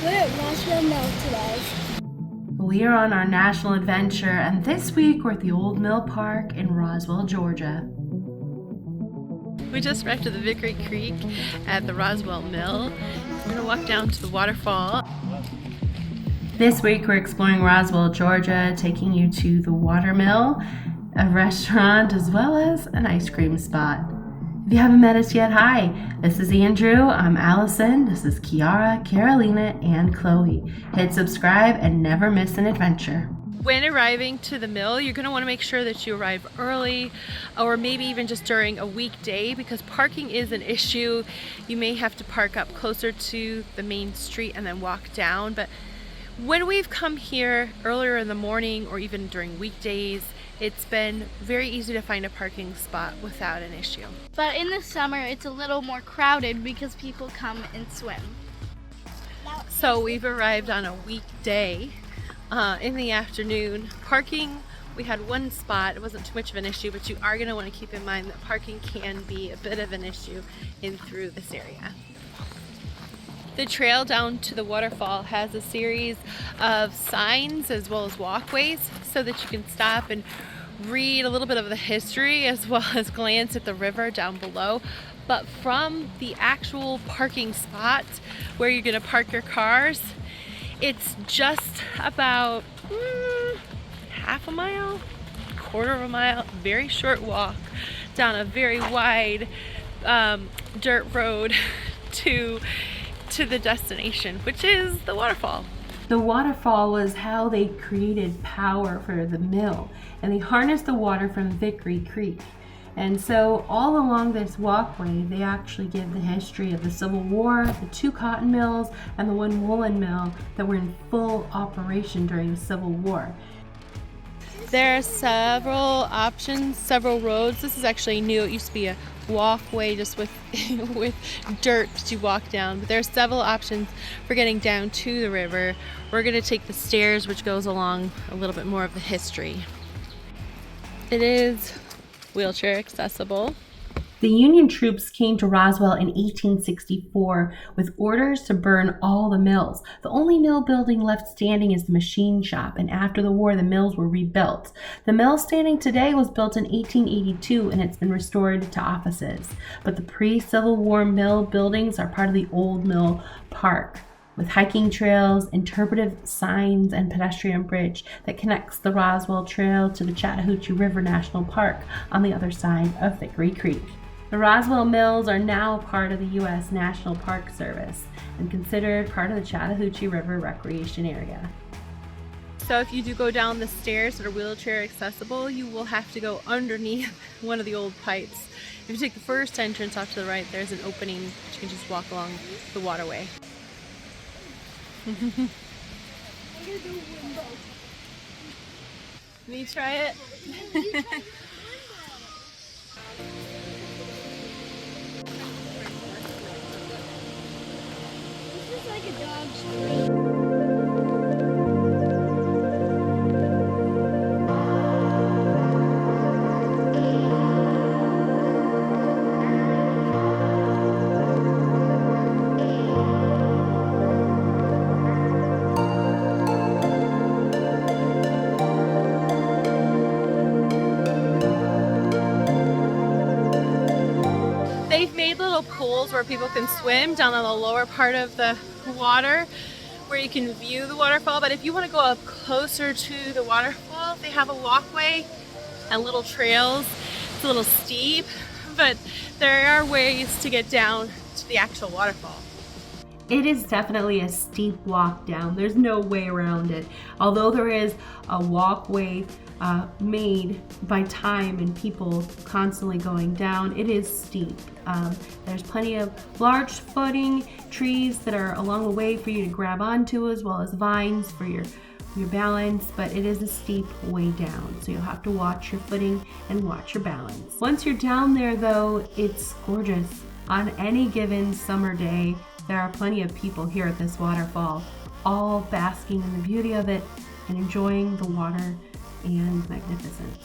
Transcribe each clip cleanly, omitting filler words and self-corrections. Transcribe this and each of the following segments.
We're at Roswell Mill today. We are on our national adventure, and this week we're at the Old Mill Park in Roswell, Georgia. We just arrived at the Vickery Creek at the Roswell Mill. We're gonna walk down to the waterfall. This week we're exploring Roswell, Georgia, taking you to the Watermill, a restaurant, as well as an ice cream spot. If you haven't met us yet, hi, this is Andrew, I'm Alison, this is Kiara, Carolina, and Chloe. Hit subscribe and never miss an adventure. When arriving to the mill, you're gonna wanna make sure that you arrive early or maybe even just during a weekday because parking is an issue. You may have to park up closer to the main street and then walk down. But when we've come here earlier in the morning or even during weekdays, it's been very easy to find a parking spot without an issue. But in the summer, it's a little more crowded because people come and swim. So we've arrived on a weekday in the afternoon. Parking, we had one spot. It wasn't too much of an issue, but you are going to want to keep in mind that parking can be a bit of an issue in through this area. The trail down to the waterfall has a series of signs as well as walkways so that you can stop and read a little bit of the history as well as glance at the river down below. But from the actual parking spot where you're going to park your cars, it's just about half a mile, quarter of a mile, very short walk down a very wide dirt road to the destination, which is the waterfall. The waterfall was how they created power for the mill, and they harnessed the water from Vickery Creek. And so all along this walkway, they actually give the history of the Civil War, the 2 cotton mills, and the 1 woolen mill that were in full operation during the Civil War. There are several options, several roads. This is actually new. It used to be a walkway just with with dirt that you walk down. But there are several options for getting down to the river. We're going to take the stairs, which goes along a little bit more of the history. It is wheelchair accessible. The Union troops came to Roswell in 1864 with orders to burn all the mills. The only mill building left standing is the machine shop, and after the war, the mills were rebuilt. The mill standing today was built in 1882, and it's been restored to offices. But the pre-Civil War mill buildings are part of the Old Mill Park, with hiking trails, interpretive signs, and pedestrian bridge that connects the Roswell Trail to the Chattahoochee River National Park on the other side of Vickery Creek. The Roswell Mills are now part of the U.S. National Park Service and considered part of the Chattahoochee River Recreation Area. So if you do go down the stairs that are wheelchair accessible, you will have to go underneath one of the old pipes. If you take the first entrance off to the right, there's an opening. You can just walk along the waterway. Can you try it? This is like a dog's street. They've made little pools where people can swim down on the lower part of the water where you can view the waterfall. But if you want to go up closer to the waterfall, they have a walkway and little trails. It's a little steep, but there are ways to get down to the actual waterfall. It is definitely a steep walk down. There's no way around it. Although there is a walkway made by time and people constantly going down, it is steep. There's plenty of large footing trees that are along the way for you to grab onto, as well as vines for your balance, but it is a steep way down, so you'll have to watch your footing and watch your balance. Once you're down there though, it's gorgeous. On any given summer day, there are plenty of people here at this waterfall, all basking in the beauty of it and enjoying the water and magnificence.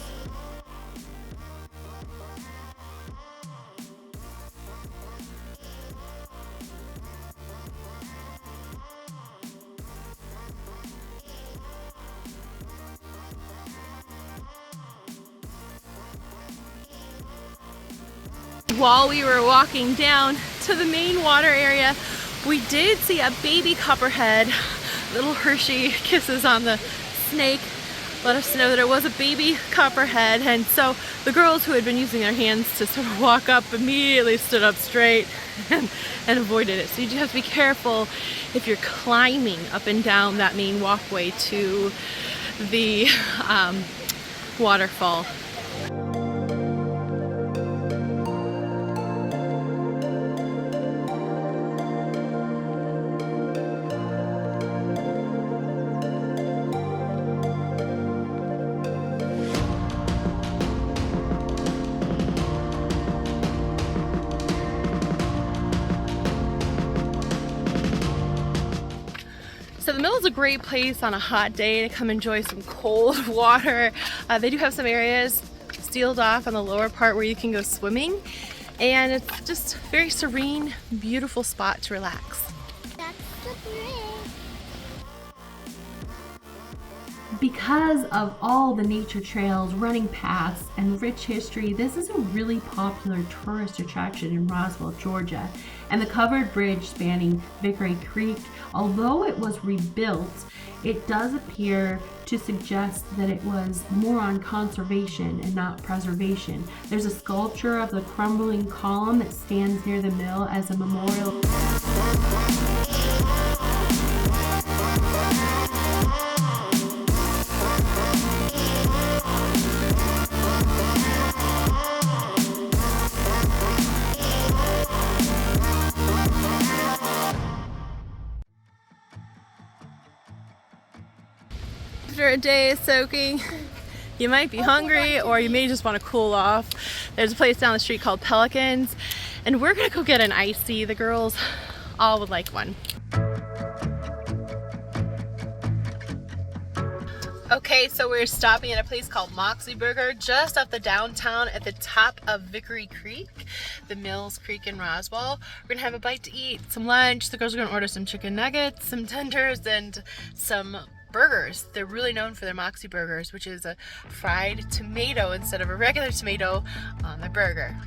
While we were walking down to the main water area, we did see a baby copperhead. Little Hershey kisses on the snake let us know that it was a baby copperhead, and so the girls who had been using their hands to sort of walk up immediately stood up straight and avoided it. So you do have to be careful if you're climbing up and down that main walkway to the waterfall. So the mill is a great place on a hot day to come enjoy some cold water. They do have some areas sealed off on the lower part where you can go swimming, and it's just a very serene, beautiful spot to relax. That's the bridge. Because of all the nature trails, running paths, and rich history, this is a really popular tourist attraction in Roswell, Georgia. And the covered bridge spanning Vickery Creek, although it was rebuilt, it does appear to suggest that it was more on conservation and not preservation. There's a sculpture of the crumbling column that stands near the mill as a memorial. After a day of soaking, you might be hungry, or you may just want to cool off. There's a place down the street called Pelicans, and we're gonna go get an iced tea. The girls all would like one. Okay, so we're stopping at a place called Moxy Burger just off the downtown at the top of Vickery Creek, the Mills Creek in Roswell. We're gonna have a bite to eat, some lunch. The girls are gonna order some chicken nuggets, some tenders, and some burgers. They're really known for their Moxy burgers, which is a fried tomato instead of a regular tomato on the burger.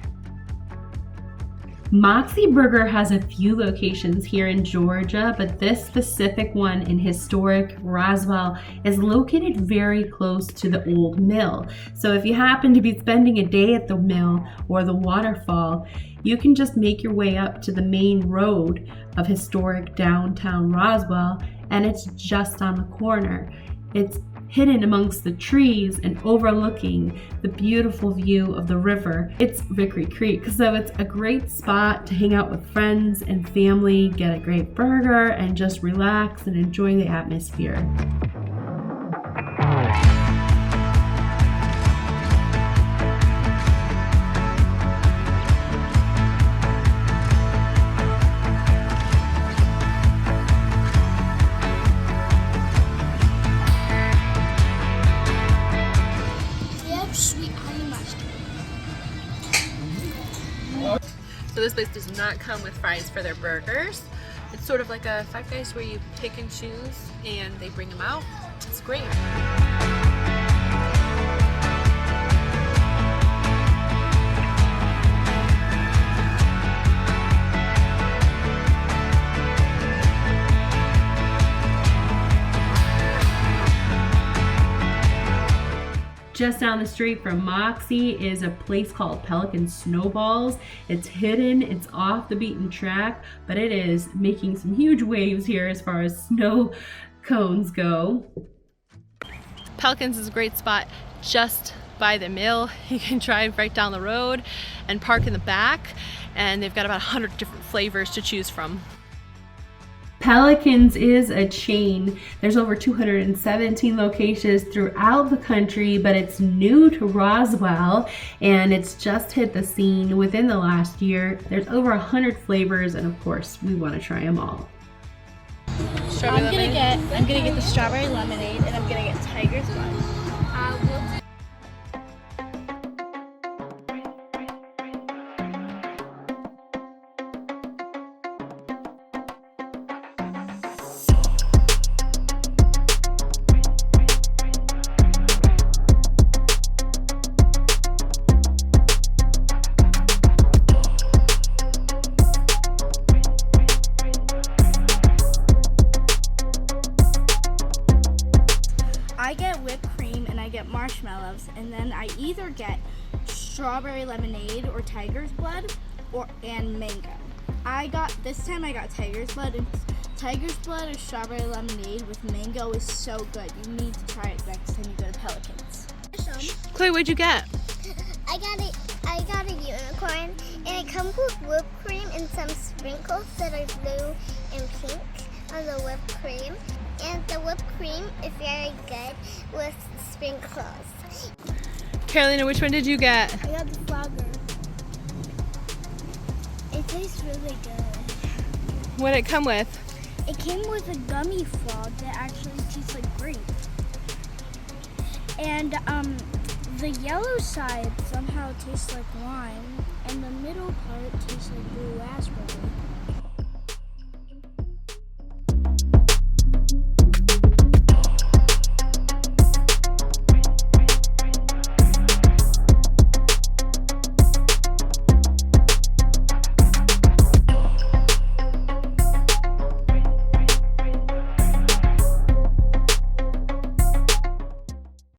Moxy Burger has a few locations here in Georgia, but this specific one in historic Roswell is located very close to the old mill. So if you happen to be spending a day at the mill or the waterfall, you can just make your way up to the main road of historic downtown Roswell, and it's just on the corner. It's hidden amongst the trees and overlooking the beautiful view of the river. It's Vickery Creek, so it's a great spot to hang out with friends and family, get a great burger, and just relax and enjoy the atmosphere. So this place does not come with fries for their burgers. It's sort of like a Five Guys where you pick and choose and they bring them out. It's great. Just down the street from Moxy is a place called Pelican Snowballs. It's hidden, it's off the beaten track, but it is making some huge waves here as far as snow cones go. Pelicans is a great spot just by the mill. You can drive right down the road and park in the back, and they've got about 100 different flavors to choose from. Pelicans is a chain. There's over 217 locations throughout the country, but it's new to Roswell and it's just hit the scene within the last year. There's over 100 flavors, and of course, we want to try them all. I'm gonna get the strawberry lemonade, and I'm gonna get Tiger's Blood. I get whipped cream and I get marshmallows, and then I either get strawberry lemonade or tiger's blood and mango. This time I got tiger's blood, and tiger's blood or strawberry lemonade with mango is so good. You need to try it next time you go to Pelicans. Chloe, what'd you get? I got a unicorn, and it comes with whipped cream and some sprinkles that are blue and pink on the whipped cream. And the whipped cream is very good with sprinkles. Carolina, which one did you get? I got the flogger. It tastes really good. What did it come with? It came with a gummy frog that actually tastes like grape. And the yellow side somehow tastes like lime, and the middle part tastes like blue raspberry.